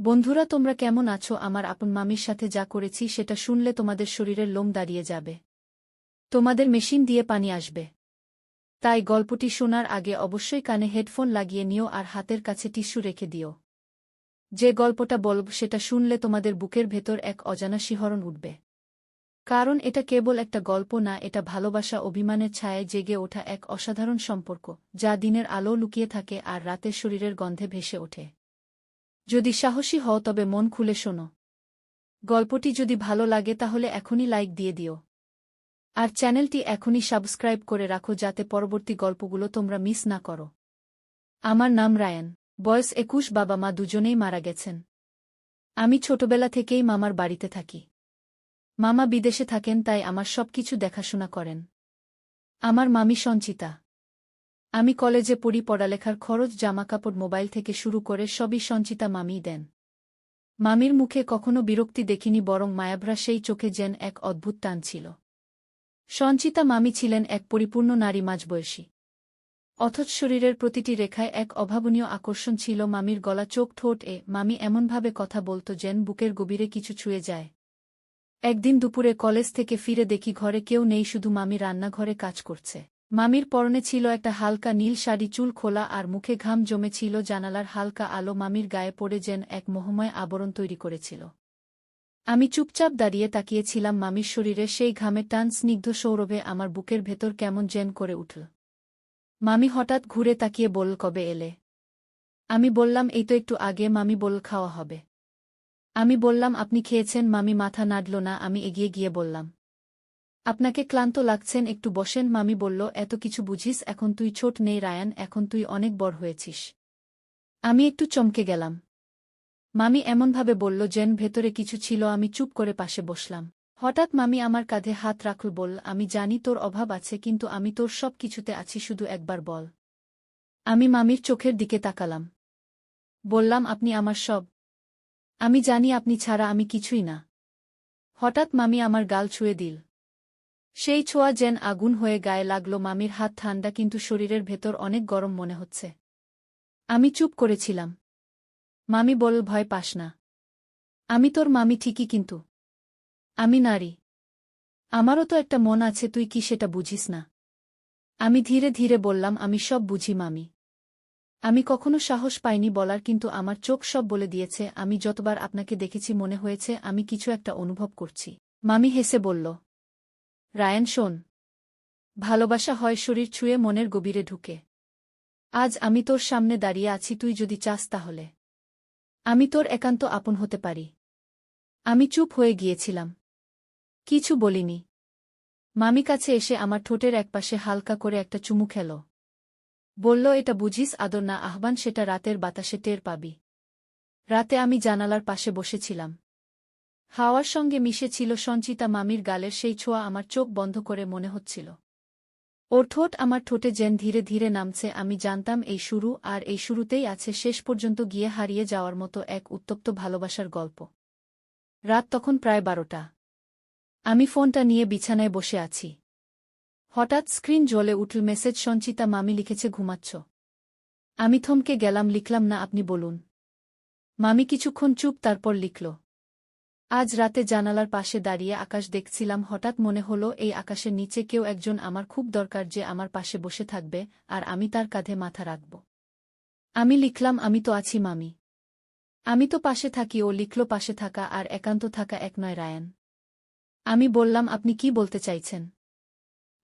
বন্ধুরা, তোমরা কেমন আছো? আমার আপন মামির সাথে যা করেছি সেটা শুনলে তোমাদের শরীরের লোম দাঁড়িয়ে যাবে। তোমাদের মেশিন দিয়ে পানি আসবে। তাই গল্পটি শোনার আগে অবশ্যই কানে হেডফোন লাগিয়ে নিও আর হাতের কাছে টিস্যু রেখে দিও। যে গল্পটা বলব সেটা শুনলে তোমাদের বুকের ভেতর এক অজানা শিহরণ উঠবে। কারণ এটা কেবল একটা গল্প না, এটা ভালোবাসা, অভিমানের ছায়ায় জেগে ওঠা এক অসাধারণ সম্পর্ক, যা দিনের আলো লুকিয়ে থাকে আর রাতের শরীরের গন্ধে ভেসে ওঠে। যদি সাহসী হও তবে মন খুলে শোনো। গল্পটি যদি ভালো লাগে তাহলে এখনই লাইক দিয়ে দিও। আর চ্যানেলটি এখনই সাবস্ক্রাইব করে রাখো যাতে পরবর্তী গল্পগুলো তোমরা মিস না করো। আমার নাম রায়ান। বয়স 21। বাবা মা দুজনেই মারা গেছেন। আমি ছোটবেলা থেকেই মামার বাড়িতে থাকি। মামা বিদেশে থাকেন, তাই আমার সবকিছু দেখাশোনা করেন আমার মামি সঞ্চিতা। আমি কলেজে পড়ি, পড়ালেখার খরচ, জামাকাপড়, মোবাইল থেকে শুরু করে সবই সঞ্চিতা মামিই দেন। মামির মুখে কখনো বিরক্তি দেখিনি, বরং মায়াভরা সেই চোখে যেন এক অদ্ভুত টান ছিল। সঞ্চিতা মামি ছিলেন এক পরিপূর্ণ নারী, মাঝবয়সী, অথচ শরীরের প্রতিটি রেখায় এক অভাবনীয় আকর্ষণ ছিল। মামির গলা, চোখ, ঠোঁট মামি এমনভাবে কথা বলত যেন বুকের গভীরে কিছু ছুঁয়ে যায়। একদিন দুপুরে কলেজ থেকে ফিরে দেখি ঘরে কেউ নেই, শুধু মামি রান্নাঘরে কাজ করছে। মামির পরনে ছিল একটা হালকা নীল শাড়ি, চুল খোলা আর মুখে ঘাম জমেছিল। জানালার হালকা আলো মামির গায়ে পড়ে যেন এক মোহময় আবরণ তৈরি করেছিল। আমি চুপচাপ দাঁড়িয়ে তাকিয়েছিলাম। মামির শরীরে সেই ঘামের টান, স্নিগ্ধ সৌরভে আমার বুকের ভেতর কেমন যেন করে উঠল। মামি হঠাৎ ঘুরে তাকিয়ে বলল, কবে এলে? আমি বললাম, এই তো একটু আগে। মামি বলল, খাওয়া হবে? আমি বললাম, আপনি খেয়েছেন? মামি মাথা নাড়ল না। আমি এগিয়ে গিয়ে বললাম, আপনাকে ক্লান্ত লাগছেন, একটু বসেন। মামি বলল, এত কিছু বুঝিস? এখন তুই ছোট নেই রায়ান, এখন তুই অনেক বড় হয়েছিস। আমি একটু চমকে গেলাম। মামি এমনভাবে বলল যেন ভেতরে কিছু ছিল। আমি চুপ করে পাশে বসলাম। হঠাৎ মামি আমার কাঁধে হাত রাখল, বলল, আমি জানি তোর অভাব আছে, কিন্তু আমি তোর সব কিছুতে আছি, শুধু একবার বল। আমি মামির চোখের দিকে তাকালাম। বললাম, আপনি আমার সব। আমি জানি আপনি ছাড়া আমি কিছুই না। হঠাৎ মামি আমার গাল ছুঁয়ে দিল। সেই ছোঁয়া যেন আগুন হয়ে গায়ে লাগল। মামির হাত ঠান্ডা, কিন্তু শরীরের ভেতর অনেক গরম মনে হচ্ছে। আমি চুপ করেছিলাম। মামি বলল, ভয় পাস না। আমি তোর মামি ঠিকই, কিন্তু আমি নারী। আমারও তো একটা মন আছে, তুই কি সেটা বুঝিস না? আমি ধীরে ধীরে বললাম, আমি সব বুঝি মামি। আমি কখনো সাহস পাইনি বলার, কিন্তু আমার চোখ সব বলে দিয়েছে। আমি যতবার আপনাকে দেখেছি মনে হয়েছে আমি কিছু একটা অনুভব করছি। মামি হেসে বলল, রায়ান শোন, ভালোবাসা হয় শরীর ছুঁয়ে, মনের গভীরে ঢুকে। আজ আমি তোর সামনে দাঁড়িয়ে আছি, তুই যদি চাস তাহলে আমি তোর একান্ত আপন হতে পারি। আমি চুপ হয়ে গিয়েছিলাম, কিছু বলিনি। মামি কাছে এসে আমার ঠোঁটের একপাশে হালকা করে একটা চুমু খেল। বলল, এটা বুঝিস আদর না আহ্বান, সেটা রাতের বাতাসে টের পাবি। রাতে আমি জানালার পাশে বসেছিলাম। হাওয়ার সঙ্গে মিশে ছিল সঞ্চিতা মামির গালের সেই ছোঁয়া। আমার চোখ বন্ধ করে মনে হচ্ছিল ওর ঠোঁট আমার ঠোঁটে যেন ধীরে ধীরে নামছে। আমি জানতাম এই শুরু, আর এই শুরুতেই আছে শেষ পর্যন্ত গিয়ে হারিয়ে যাওয়ার মতো এক উত্তপ্ত ভালোবাসার গল্প। রাত তখন প্রায় 12টা। আমি ফোনটা নিয়ে বিছানায় বসে আছি। হঠাৎ স্ক্রিন জ্বলে উঠল। মেসেজ, সঞ্চিতা মামি লিখেছে, ঘুমাচ্ছ? আমি থমকে গেলাম। লিখলাম, না, আপনি বলুন। মামি কিছুক্ষণ চুপ, তারপর লিখল, আজ রাতে জানালার পাশে দাঁড়িয়ে আকাশ দেখছিলাম। হঠাৎ মনে হলো এই আকাশের নিচে কেউ একজন আমার খুব দরকার, যে আমার পাশে বসে থাকবে আর আমি তার কাঁধে মাথা রাখব। আমি লিখলাম, আমি তো আছি মামি, আমি তো পাশে থাকি। ও লিখল, পাশে থাকা আর একান্ত থাকা এক নয় রায়ান। আমি বললাম, আপনি কি বলতে চাইছেন?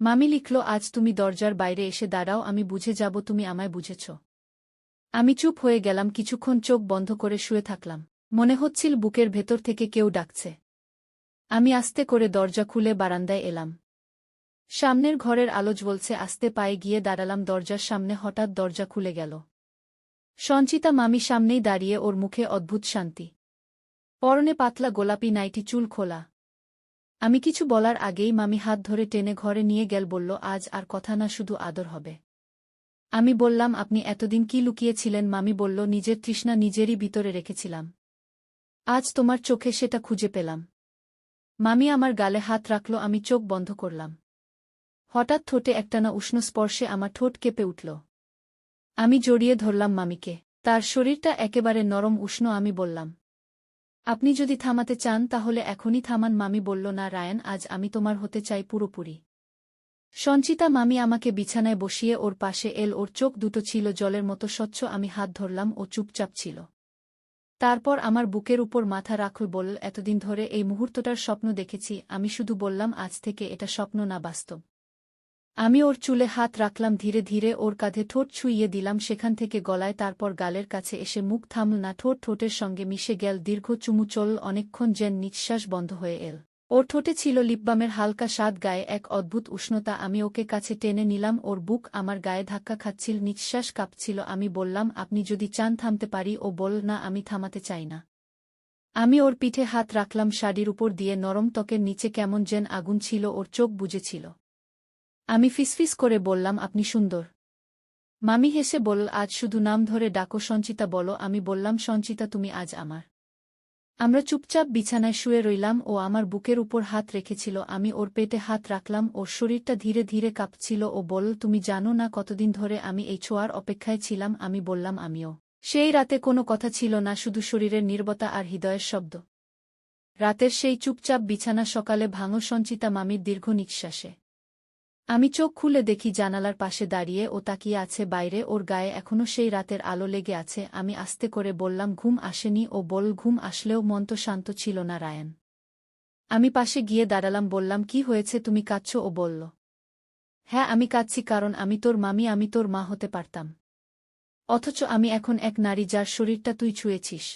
মামি লিখল, আজ তুমি দরজার বাইরে এসে দাঁড়াও, আমি বুঝে যাব তুমি আমায় বুঝেছ। আমি চুপ হয়ে গেলাম। কিছুক্ষণ চোখ বন্ধ করে শুয়ে থাকলাম। মনে হচ্ছিল বুকের ভেতর থেকে কেউ ডাকছে। আমি আস্তে করে দরজা খুলে বারান্দায় এলাম। সামনের ঘরের আলো জ্বলছে। আস্তে পায়ে গিয়ে দাঁড়ালাম দরজার সামনে। হঠাৎ দরজা খুলে গেল। সঞ্চিতা মামি সামনেই দাঁড়িয়ে, ওর মুখে অদ্ভুত শান্তি। পরনে পাতলা গোলাপি নাইটি, চুল খোলা। আমি কিছু বলার আগেই মামি হাত ধরে টেনে ঘরে নিয়ে গেল। বলল, আজ আর কথা না, শুধু আদর হবে। আমি বললাম, আপনি এতদিন কি লুকিয়েছিলেন? মামি বলল, নিজের তৃষ্ণা নিজেরই ভিতরে রেখেছিলাম। আজ তোমার চোখে সেটা খুঁজে পেলাম। মামি আমার গালে হাত রাখল। আমি চোখ বন্ধ করলাম। হঠাৎ ঠোঁটে একটানা উষ্ণ স্পর্শে আমার ঠোঁট কেঁপে উঠল। আমি জড়িয়ে ধরলাম মামিকে। তার শরীরটা একেবারে নরম, উষ্ণ। আমি বললাম, আপনি যদি থামাতে চান তাহলে এখনই থামান। মামি বলল, না রায়ান, আজ আমি তোমার হতে চাই পুরোপুরি। সঞ্চিতা মামি আমাকে বিছানায় বসিয়ে ওর পাশে এল। ওর চোখ দুটো ছিল জলের মতো স্বচ্ছ। আমি হাত ধরলাম, ও চুপচাপ ছিল। তারপর আমার বুকের উপর মাথা রাখল, বলল, এতদিন ধরে এই মুহূর্তটার স্বপ্ন দেখেছি। আমি শুধু বললাম, আজ থেকে এটা স্বপ্ন না, বাস্তব। আমি ওর চুলে হাত রাখলাম, ধীরে ধীরে ওর কাঁধে ঠোঁট ছুঁইয়ে দিলাম, সেখান থেকে গলায়, তারপর গালের কাছে এসে মুখ থামল না। ঠোঁট ঠোঁটের সঙ্গে মিশে গেল, দীর্ঘ চুমু চলল অনেকক্ষণ, যেন নিঃশ্বাস বন্ধ হয়ে এল। ওর ঠোঁটে ছিল লিপবামের হালকা স্বাদ, গায়ে এক অদ্ভুত উষ্ণতা। আমি ওকে কাছে টেনে নিলাম, ওর বুক আমার গায়ে ধাক্কা খাচ্ছিল, নিঃশ্বাস কাঁপছিল। আমি বললাম, আপনি যদি চান থামতে পারি। ও বলল, না, আমি থামাতে চাই না। আমি ওর পিঠে হাত রাখলাম, শাড়ির উপর দিয়ে, নরম ত্বকের নিচে কেমন যেন আগুন ছিল। ওর চোখ বুজেছিল। আমি ফিসফিস করে বললাম, আপনি সুন্দর। মামি হেসে বলল, আজ শুধু নাম ধরে ডাকো, সঞ্চিতা বলো। আমি বললাম, সঞ্চিতা, তুমি আজ আমার। আমরা চুপচাপ বিছানায় শুয়ে রইলাম। ও আমার বুকের উপর হাত রেখেছিল, আমি ওর পেটে হাত রাখলাম। ওর শরীরটা ধীরে ধীরে কাঁপছিল। ও বলল, তুমি জানো না কতদিন ধরে আমি এই ছোঁয়ার অপেক্ষায় ছিলাম। আমি বললাম, আমিও। সেই রাতে কোনো কথা ছিল না, শুধু শরীরের নীরবতা আর হৃদয়ের শব্দ। রাতের সেই চুপচাপ বিছানা সকালে ভাঙো সঞ্চিতা মামির দীর্ঘ নিঃশ্বাসে। আমি চোখ খুলে দেখি জানালার পাশে দাঁড়িয়ে ও তাকিয়ে আছে বাইরে। ওর গায়ে এখনো সেই রাতের আলো লেগে আছে। আমি আস্তে করে বললাম, ঘুম আসেনি। ও বলল, ঘুম আসলেও মন তো শান্ত ছিল না রায়ান। আমি পাশে গিয়ে দাঁড়ালাম, বললাম, কি হয়েছে, তুমি কাঁদছো? ও বলল, হ্যাঁ, আমি কাঁদছি, কারণ আমি তোর মামি, আমি তোর মা হতে পারতাম। অথচ আমি এখন এক নারী যার শরীরটা তুই ছুঁয়েছিস।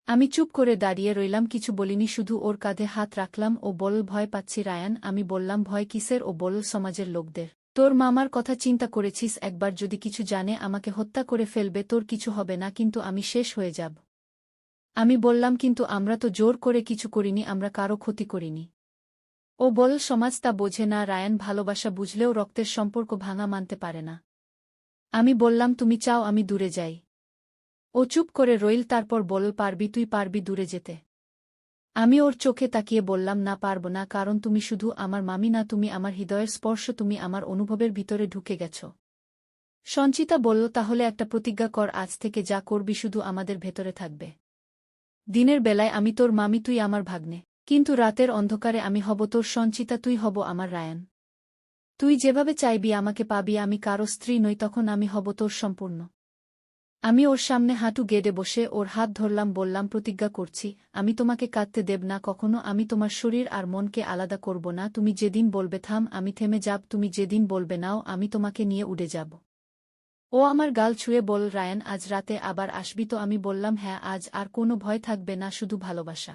আমি চুপ করে দাঁড়িয়ে রইলাম, কিছু বলিনি, শুধু ওর কাঁধে হাত রাখলাম। ও বলল, ভয় পাচ্ছি রায়ান। আমি বললাম, ভয় কিসের? ও বলল, সমাজের লোকদের। তোর মামার কথা চিন্তা করেছিস? একবার যদি কিছু জানে আমাকে হত্যা করে ফেলবে। তোর কিছু হবে না, কিন্তু আমি শেষ হয়ে যাব। আমি বললাম, কিন্তু আমরা তো জোর করে কিছু করিনি, আমরা কারো ক্ষতি করিনি। ও বলল, সমাজ তা বোঝে না রায়ান, ভালোবাসা বুঝলেও রক্তের সম্পর্ক ভাঙা মানতে পারে না। আমি বললাম, তুমি চাও আমি দূরে যাই? ও চুপ করে রইল, তারপর বলল, পারবি, তুই পারবি দূরে যেতে? আমি ওর চোখে তাকিয়ে বললাম, না, পারব না, কারণ তুমি শুধু আমার মামি না, তুমি আমার হৃদয়ের স্পর্শ, তুমি আমার অনুভবের ভিতরে ঢুকে গেছ। সঞ্চিতা বলল, তাহলে একটা প্রতিজ্ঞা কর, আজ থেকে যা করবি শুধু আমাদের ভেতরে থাকবে। দিনের বেলায় আমি তোর মামি, তুই আমার ভাগ্নে। কিন্তু রাতের অন্ধকারে আমি হব তোর সঞ্চিতা, তুই হব আমার রায়ান। তুই যেভাবে চাইবি আমাকে পাবি, আমি কারো স্ত্রী নই, তখন আমি হব তোর সম্পূর্ণ। আমি ওর সামনে হাঁটু গেড়ে বসে ওর হাত ধরলাম, বললাম, প্রতিজ্ঞা করছি, আমি তোমাকে কাঁদতে দেব না কখনো। আমি তোমার শরীর আর মনকে আলাদা করব না। তুমি যেদিন বলবে থাম, আমি থেমে যাব। তুমি যেদিন বলবে নাও, আমি তোমাকে নিয়ে উড়ে যাব। ও আমার গাল ছুঁয়ে বল, রায়ান, আজ রাতে আবার আসবি তো? আমি বললাম, হ্যাঁ, আজ আর কোনো ভয় থাকবে না, শুধু ভালোবাসা।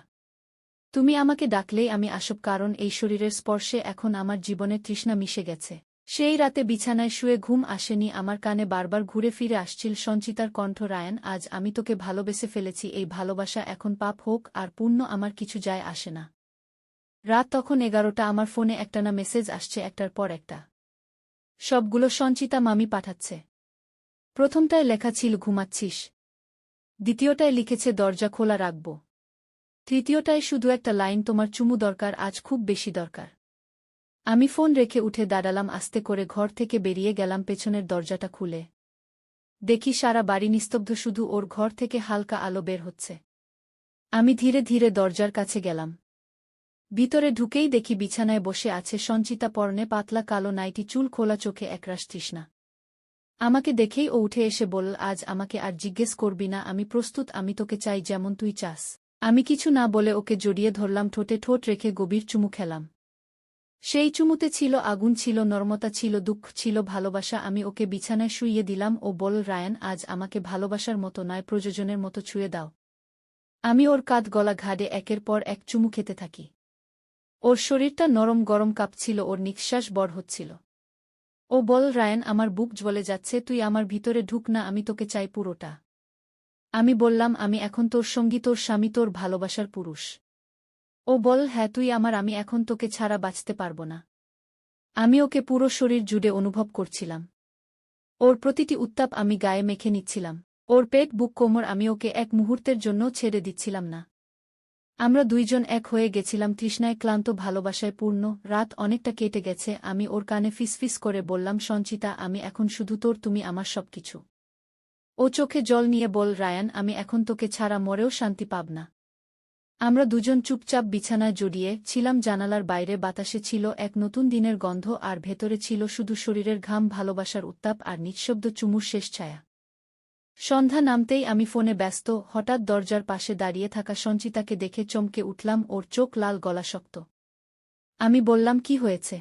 তুমি আমাকে ডাকলেই আমি আসব, কারণ এই শরীরের স্পর্শে এখন আমার জীবনের তৃষ্ণা মিশে গেছে। সেই রাতে বিছানায় শুয়ে ঘুম আসেনি, আমার কানে বারবার ঘুরে ফিরে আসছিল সঞ্চিতার কণ্ঠ, রায়ান, আজ আমি তোকে ভালোবেসে ফেলেছি। এই ভালোবাসা এখন পাপ হোক আর পুণ্য, আমার কিছু যায় আসে না। রাত তখন 11টা। আমার ফোনে একটানা মেসেজ আসছে, একটার পর একটা। সবগুলো সঞ্চিতা মামি পাঠাচ্ছে। প্রথমটায় লেখা ছিল, ঘুমাচ্ছিস? দ্বিতীয়টায় লিখেছে, দরজা খোলা রাখব। তৃতীয়টায় শুধু একটা লাইন, তোমার চুমু দরকার, আজ খুব বেশি দরকার। আমি ফোন রেখে উঠে দাঁড়ালাম, আস্তে করে ঘর থেকে বেরিয়ে গেলাম, পেছনের দরজাটা খুলে দেখি সারা বাড়ি নিস্তব্ধ, শুধু ওর ঘর থেকে হালকা আলো বের হচ্ছে। আমি ধীরে ধীরে দরজার কাছে গেলাম। ভিতরে ঢুকেই দেখি বিছানায় বসে আছে সঞ্চিতা, পরনে পাতলা কালো নাইটি, চুল খোলা, চোখে একরাশ তৃষ্ণা। আমাকে দেখেই ও উঠে এসে বলল, আজ আমাকে আর জিজ্ঞেস করবি না, আমি প্রস্তুত, আমি তোকে চাই যেমন তুই চাস। আমি কিছু না বলে ওকে জড়িয়ে ধরলাম, ঠোঁটে ঠোঁট রেখে গভীর চুমু খেলাম। সেই চুমুতে ছিল আগুন, ছিল নরমতা, ছিল দুঃখ, ছিল ভালোবাসা। আমি ওকে বিছানায় শুইয়ে দিলাম। ও বলল, রায়ান, আজ আমাকে ভালোবাসার মতো নয়, প্রয়োজনের মতো ছুঁয়ে দাও। আমি ওর কাঁধ গলা ঘাড়ে একের পর এক চুমু খেতে থাকি। ওর শরীরটা নরম গরম কাঁপছিল, ওর নিঃশ্বাস বড় হচ্ছিল। ও বল, রায়ান, আমার বুক জ্বলে যাচ্ছে, তুই আমার ভিতরে ঢুক না, আমি তোকে চাই পুরোটা। আমি বললাম, আমি এখন তোর সঙ্গী, তোর স্বামী, তোর ভালোবাসার পুরুষ। ও বল, হ্যাঁ, তুই আমার, আমি এখন তোকে ছাড়া বাঁচতে পারব না। আমি ওকে পুরো শরীর জুড়ে অনুভব করছিলাম। ওর প্রতিটি উত্তাপ আমি গায়ে মেখে নিচ্ছিলাম। ওর পেট, বুক, কোমর, আমি ওকে এক মুহূর্তের জন্য ছেড়ে দিচ্ছিলাম না। আমরা দুইজন এক হয়ে গেছিলাম, তৃষ্ণায় ক্লান্ত, ভালোবাসায় পূর্ণ। রাত অনেকটা কেটে গেছে। আমি ওর কানে ফিসফিস করে বললাম, সঞ্চিতা, আমি এখন শুধু তোর, তুমি আমার সবকিছু। ও চোখে জল নিয়ে বল, রায়ান, আমি এখন তোকে ছাড়া মরেও শান্তি পাব না। আমরা দুজন চুপচাপ বিছানায় জড়িয়ে ছিলাম, জানালার বাইরে বাতাসে ছিল এক নতুন দিনের গন্ধ আর ভেতরে ছিল শুধু শরীরের ঘাম, ভালোবাসার উত্তাপ আর নিঃশব্দ চুমুর শেষ ছায়া। সন্ধ্যা নামতেই আমি ফোনে ব্যস্ত, হঠাৎ দরজার পাশে দাঁড়িয়ে থাকা সঞ্চিতাকে দেখে চমকে উঠলাম, ওর চোখ লাল, গলা শক্ত। আমি বললাম, কি হয়েছে?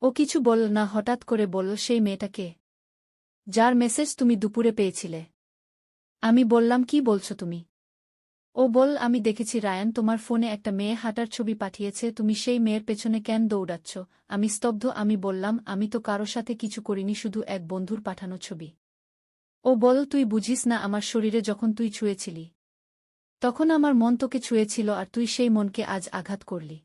ও কিছু বলল না, হঠাৎ করে বলল, সেই মেয়েটা কে, যার মেসেজ তুমি দুপুরে পেয়েছিলে? আমি বললাম, কি বলছো তুমি? ও বল, আমি দেখেছি রায়ান তোমার ফোনে একটা মেয়ে হাঁটার ছবি পাঠিয়েছে, তুমি সেই মেয়ের পেছনে কেন দৌড়াচ্ছ? আমি স্তব্ধ। আমি বললাম, আমি তো কারো সাথে কিছু করিনি, শুধু এক বন্ধুর পাঠানো ছবি। ও বল, তুই বুঝিস না, আমার শরীরে যখন তুই ছুঁয়েছিলি তখন আমার মন তোকে ছুঁয়েছিল আর তুই সেই মনকে আজ আঘাত করলি।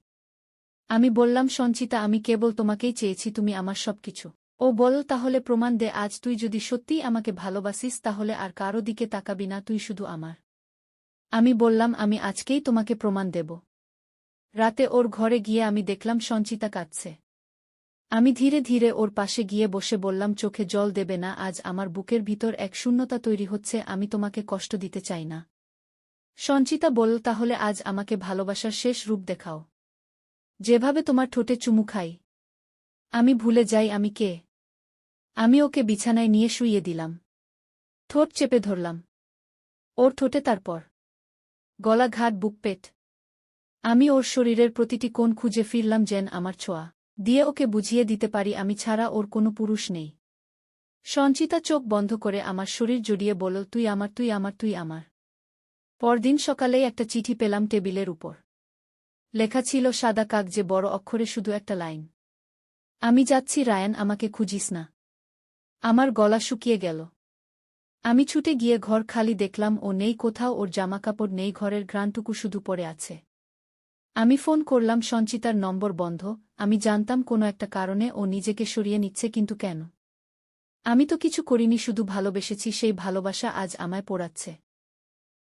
আমি বললাম, সঞ্চিতা, আমি কেবল তোমাকেই চেয়েছি, তুমি আমার সবকিছু। ও বল, তাহলে প্রমাণ দে, আজ তুই যদি সত্যিই আমাকে ভালোবাসিস তাহলে আর কারো দিকে তাকাবি না, তুই শুধু আমার। আমি বললাম, আমি আজকেই তোমাকে প্রমাণ দেব। রাতে ওর ঘরে গিয়ে আমি দেখলাম সঞ্চিতা কাঁদছে। আমি ধীরে ধীরে ওর পাশে গিয়ে বসে বললাম, চোখে জল দেবে না, আজ আমার বুকের ভিতর এক শূন্যতা তৈরি হচ্ছে, আমি তোমাকে কষ্ট দিতে চাই না। সঞ্চিতা বলল, তাহলে আজ আমাকে ভালোবাসার শেষ রূপ দেখাও, যেভাবে তোমার ঠোঁটে চুমু খাই আমি ভুলে যাই আমি কে। আমি ওকে বিছানায় নিয়ে শুইয়ে দিলাম, ঠোঁট চেপে ধরলাম ওর ঠোঁটে, তারপর গলা, ঘাট, বুক, পেট। আমি ওর শরীরের প্রতিটি কোণ খুঁজে ফিরলাম, যেন আমার ছোঁয়া দিয়ে ওকে বুঝিয়ে দিতে পারি আমি ছাড়া ওর কোনো পুরুষ নেই। সঞ্চিতা চোখ বন্ধ করে আমার শরীর জড়িয়ে বলল, তুই আমার, তুই আমার, তুই আমার। পরদিন সকালেই একটা চিঠি পেলাম টেবিলের উপর। লেখা ছিল সাদা কাগজে বড় অক্ষরে শুধু একটা লাইন, আমি যাচ্ছি রায়ান, আমাকে খুঁজিস না। আমার গলা শুকিয়ে গেল। আমি ছুটে গিয়ে ঘর খালি দেখলাম, ও নেই কোথাও, ওর জামাকাপড় নেই, ঘরের ঘ্রাণটুকু শুধু পড়ে আছে। আমি ফোন করলাম, সঞ্চিতার নম্বর বন্ধ। আমি জানতাম কোনো একটা কারণে ও নিজেকে সরিয়ে নিচ্ছে, কিন্তু কেন? আমি তো কিছু করিনি, শুধু ভালোবেসেছি, সেই ভালোবাসা আজ আমায় পোড়াচ্ছে।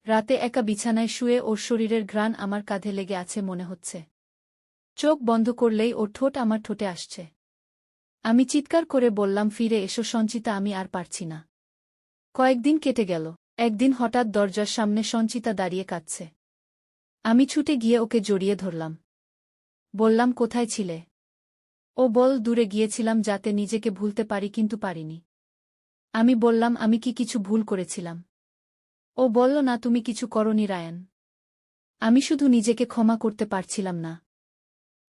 রাতে একা বিছানায় শুয়ে ওর শরীরের ঘ্রাণ আমার কাঁধে লেগে আছে মনে হচ্ছে। চোখ বন্ধ করলেই ওর ঠোঁট আমার ঠোঁটে আসছে। আমি চিৎকার করে বললাম, ফিরে এসো সঞ্চিতা, আমি আর পারছি না। কয়েকদিন কেটে গেল। একদিন হঠাৎ দরজার সামনে সঞ্চিতা দাঁড়িয়ে কাঁদছে। আমি ছুটে গিয়ে ওকে জড়িয়ে ধরলাম। বললাম, কোথায় ছিলে? ও বল, দূরে গিয়েছিলাম যাতে নিজেকে ভুলতে পারি, কিন্তু পারিনি। আমি বললাম, আমি কি কিছু ভুল করেছিলাম? ও বলল, না, তুমি কিছু করনি রায়ান। আমি শুধু নিজেকে ক্ষমা করতে পারছিলাম না।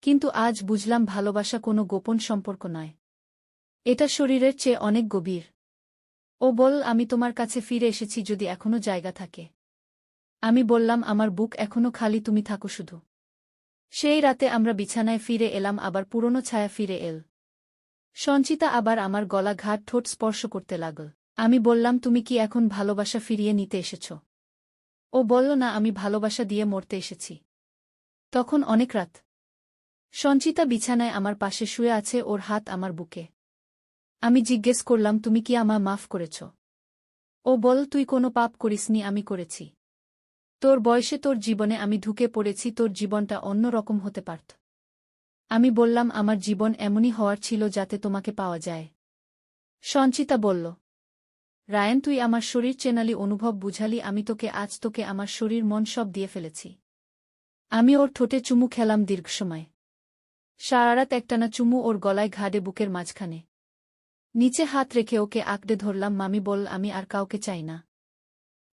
কিন্তু আজ বুঝলাম, ভালোবাসা কোনো গোপন সম্পর্ক নয়, এটা শরীরের চেয়ে অনেক গভীর। ও বল, আমি তোমার কাছে ফিরে এসেছি যদি এখনো জায়গা থাকে। আমি বললাম, আমার বুক এখনো খালি, তুমি থাকো শুধু। সেই রাতে আমরা বিছানায় ফিরে এলাম, আবার পুরনো ছায়া ফিরে এল। সঞ্চিতা আবার আমার গলা, ঘাট, ঠোঁট স্পর্শ করতে লাগল। আমি বললাম, তুমি কি এখন ভালোবাসা ফিরিয়ে নিতে এসেছ? ও বলল, না, আমি ভালোবাসা দিয়ে মরতে এসেছি। তখন অনেক রাত। সঞ্চিতা বিছানায় আমার পাশে শুয়ে আছে, ওর হাত আমার বুকে। আমি জিজ্ঞেস করলাম, তুমি কি আমায় মাফ করেছ? ও বল, তুই কোনো পাপ করিসনি, আমি করেছি। তোর বয়সে, তোর জীবনে আমি ঢুকে পড়েছি, তোর জীবনটা অন্য রকম হতে পারত। আমি বললাম, আমার জীবন এমনই হওয়ার ছিল যাতে তোমাকে পাওয়া যায়। সঞ্চিতা বলল, রায়ান, তুই আমার শরীর চেনালি, অনুভব বুঝালি, আমি তোকে, আজ তোকে আমার শরীর মন সব দিয়ে ফেলেছি। আমি ওর ঠোঁটে চুমু খেলাম দীর্ঘ সময়। সারারাত একটানা চুমু, ওর গলায়, ঘাড়ে, বুকের মাঝখানে। নিচে হাত রেখে ওকে আঁকড়ে ধরলাম। মামি বল, আমি আর কাউকে চাই না।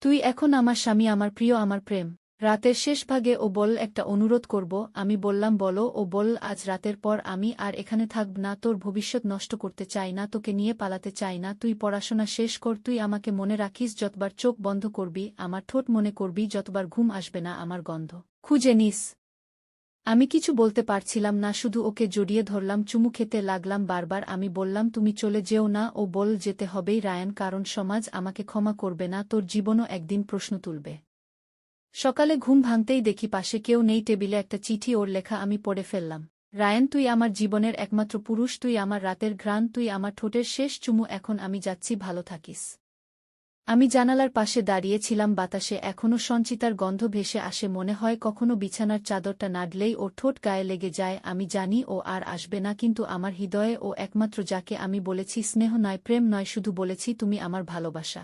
তুই এখন আমার স্বামী, আমার প্রিয়, আমার প্রেম। রাতের শেষ ভাগে ও বল, একটা অনুরোধ করব। আমি বললাম, বলো। ও বল, আজ রাতের পর আমি আর এখানে থাকব না, তোর ভবিষ্যৎ নষ্ট করতে চাই না, তোকে নিয়ে পালাতে চাই না, তুই পড়াশোনা শেষ কর, তুই আমাকে মনে রাখিস, যতবার চোখ বন্ধ করবি আমার ঠোঁট মনে করবি, যতবার ঘুম আসবে না আমার গন্ধ খুঁজে নিস। আমি কিছু বলতে পারছিলাম না, শুধু ওকে জড়িয়ে ধরলাম, চুমু খেতে লাগলাম বারবার। আমি বললাম, তুমি চলে যেও না। ও বল, যেতে হবেই রায়ান, কারণ সমাজ আমাকে ক্ষমা করবে না, তোর জীবনও একদিন প্রশ্ন তুলবে। সকালে ঘুম ভাঙতেই দেখি পাশে কেউ নেই, টেবিলে একটা চিঠি, ওর লেখা। আমি পড়ে ফেললাম, রায়ান, তুই আমার জীবনের একমাত্র পুরুষ, তুই আমার রাতের ঘ্রাণ, তুই আমার ঠোঁটের শেষ চুমু, এখন আমি যাচ্ছি, ভালো থাকিস। আমি জানালার পাশে দাঁড়িয়ে ছিলাম, বাতাসে এখনও সঞ্চিতার গন্ধ ভেসে আসে, মনে হয় কখনো বিছানার চাদরটা নাড়লেই ওর ঠোঁট গায়ে লেগে যায়। আমি জানি ও আর আসবে না, কিন্তু আমার হৃদয়ে ও একমাত্র, যাকে আমি বলেছি স্নেহ নয়, প্রেম নয়, শুধু বলেছি তুমি আমার ভালোবাসা।